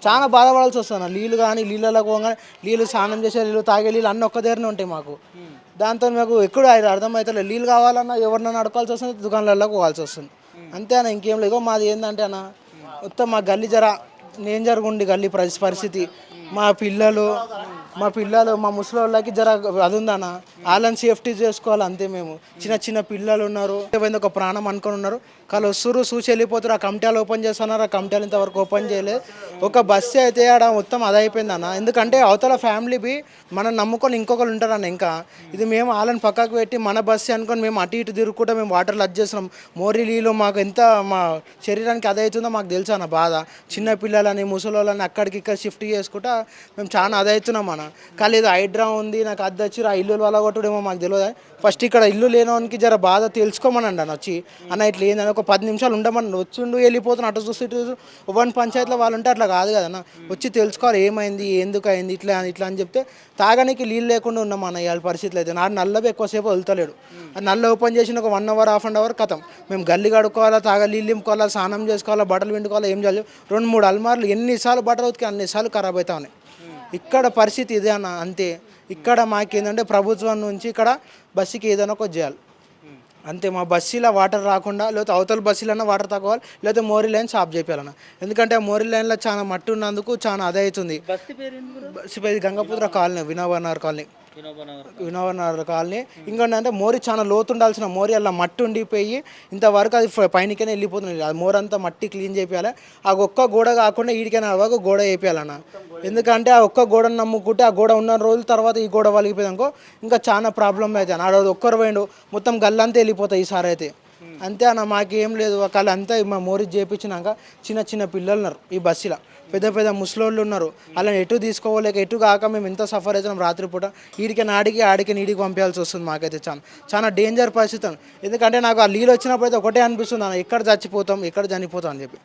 చాలా బాధపడాల్సి వస్తుంది నీళ్ళు కానీ నీళ్ళలో పోగానే నీళ్ళు స్నానం చేసే నీళ్ళు తాగే నీళ్ళు అన్నీ ఒక్క దగ్గరనే ఉంటాయి మాకు. దాంతో మాకు ఎక్కడ అది అర్థమవుతలేదు. నీళ్ళు కావాలన్నా ఎవరినైనా అడగాల్సి వస్తుంది, దుకాణాలలో పోవాల్సి వస్తుంది. అంతే అన్న, ఇంకేం లేదు. మాది ఏంటంటే అన్న మొత్తం మా గల్లీ జర నేను జరుగుండి గల్లీ పరిస్థితి. మా పిల్లలు మా ముసలి వాళ్ళకి జర అది ఉందన్న, వాళ్ళని సేఫ్టీ చేసుకోవాలి అంతే. మేము చిన్న చిన్న పిల్లలు ఉన్నారు, ఏమైంది ఒక ప్రాణం అనుకొని ఉన్నారు. వాళ్ళు వస్తురు చూసి వెళ్ళిపోతారు. ఆ కమిటాలు ఓపెన్ చేస్తున్నారు, ఆ కమిటాలు ఇంతవరకు ఓపెన్ చేయలేదు. ఒక బస్సు అయితే ఆడ మొత్తం అది అయిపోయింది అన్న. ఎందుకంటే అవతల ఫ్యామిలీ మనం నమ్ముకొని ఇంకొకరు ఉంటారన్న. ఇంకా ఇది మేము వాళ్ళని పక్కకు పెట్టి మన బస్సు అనుకొని మేము అటు ఇటు తిరుగుకుంటూ మేము వాటర్లు అది చేస్తున్నాం. మోరీ నీళ్ళు మాకు ఎంత మా శరీరానికి అది అవుతుందో మాకు తెలుసు అన్న బాధ. చిన్న పిల్లలని ముసలి వాళ్ళని అక్కడికి ఇక్కడ షిఫ్ట్ చేసుకుంటా మేము చాలా అది అవుతున్నాం అన్న. కానీ ఇది హైడ్రా ఉంది, నాకు అది వచ్చి ఆ ఇల్లు వల్ల కొట్టుడేమో మాకు తెలియదు. ఫస్ట్ ఇక్కడ ఇల్లు లేనోనికి జర బాధ తెలుసుకోమనండి అన్న. వచ్చి అన్న ఇట్లా ఏందని ఒక 10 నిమిషాలు ఉండమని వచ్చిండు వెళ్ళిపోతున్నా అటు చూసి ఇటు వన్ పంచాయతీలో వాళ్ళు ఉంటే అట్లా కాదు కదన్న. వచ్చి తెలుసుకోవాలి ఏమైంది, ఎందుకు అయింది, ఇట్లా అని చెప్తే తాగడానికి నీళ్ళు లేకుండా ఉన్నామన్న ఇవాళ పరిస్థితులు అయితే. నా నల్లవి ఎక్కువసేపు వదులుతలేడు. ఆ నల్ల ఓపెన్ చేసిన ఒక 1 అవర్ హాఫ్ అన్ అవర్ కథం. మేము గల్లి కడుక్కోవాలా, నీళ్ళు నింపుకోవాలా, స్నానం చేసుకోవాలా, బట్టలు పిండుకోవాలా, ఏం చేయాలి. 2-3 అల్మార్లు ఎన్నిసార్లు బట్టలు ఉతికి అన్నిసార్లు ఖరాబ్ అవుతా ఉన్నాయి. ఇక్కడ పరిస్థితి ఇదే అన్న. అంతే. ఇక్కడ మాకేంటంటే ప్రభుత్వం నుంచి ఇక్కడ బస్సుకి ఏదైనా ఒకటి చేయాలి అంతే. మా బస్సులో వాటర్ రాకుండా, లేకపోతే అవతల బస్సులన్నా వాటర్ తక్కువాలి, లేకపోతే మోరీ లైన్ సాఫ్ చేయాలన్న. ఎందుకంటే ఆ మోరీ లైన్లో చాలా మట్టి ఉన్నందుకు చాలా అదే అవుతుంది. బస్సు పేరు గంగపుత్ర కాలనీ, వినోబనగర్ కాలనీ. ఇంకోటి మోరీ చాలా లోతు ఉండాల్సిన మోరీ అలా మట్టి ఉండిపోయి ఇంతవరకు అది పైనకైనా వెళ్ళిపోతుంది. అది మోర్ అంతా మట్టి క్లీన్ చేయాలి. ఆ ఒక్క గోడ కాకుండా ఈడికైనా వరకు గోడ వేయాలన్న. ఎందుకంటే ఆ ఒక్క గోడను నమ్ముకుంటే ఆ గోడ ఉన్న రోజుల తర్వాత ఈ గోడ వలిగిపోయింది అనుకో ఇంకా చాలా ప్రాబ్లం అవుతాయి. ఆ రోజు ఒక్కరు పోయిండు మొత్తం గల్లంతా వెళ్ళిపోతాయి ఈసారి అయితే. అంతే అన్న, మాకేం లేదు. ఒకళ్ళు అంతా మా మోరీ చేయించినాక చిన్న చిన్న పిల్లలు ఉన్నారు ఈ బస్సులో, పెద్ద ముసలోళ్ళు ఉన్నారు. వాళ్ళని ఎటు తీసుకోలేక ఎటు కాక మేము ఎంత సఫర్ అవుతున్నాం రాత్రిపూట. ఆడికి నీడికి పంపించాల్సి వస్తుంది. మాకైతే చాలా డేంజర్ పరిస్థితి. ఎందుకంటే నాకు ఆ నీళ్ళు వచ్చినప్పుడు అయితే ఒకటే అనిపిస్తుంది అన్న, ఎక్కడ చచ్చిపోతాం ఎక్కడ చనిపోతాం అని చెప్పి.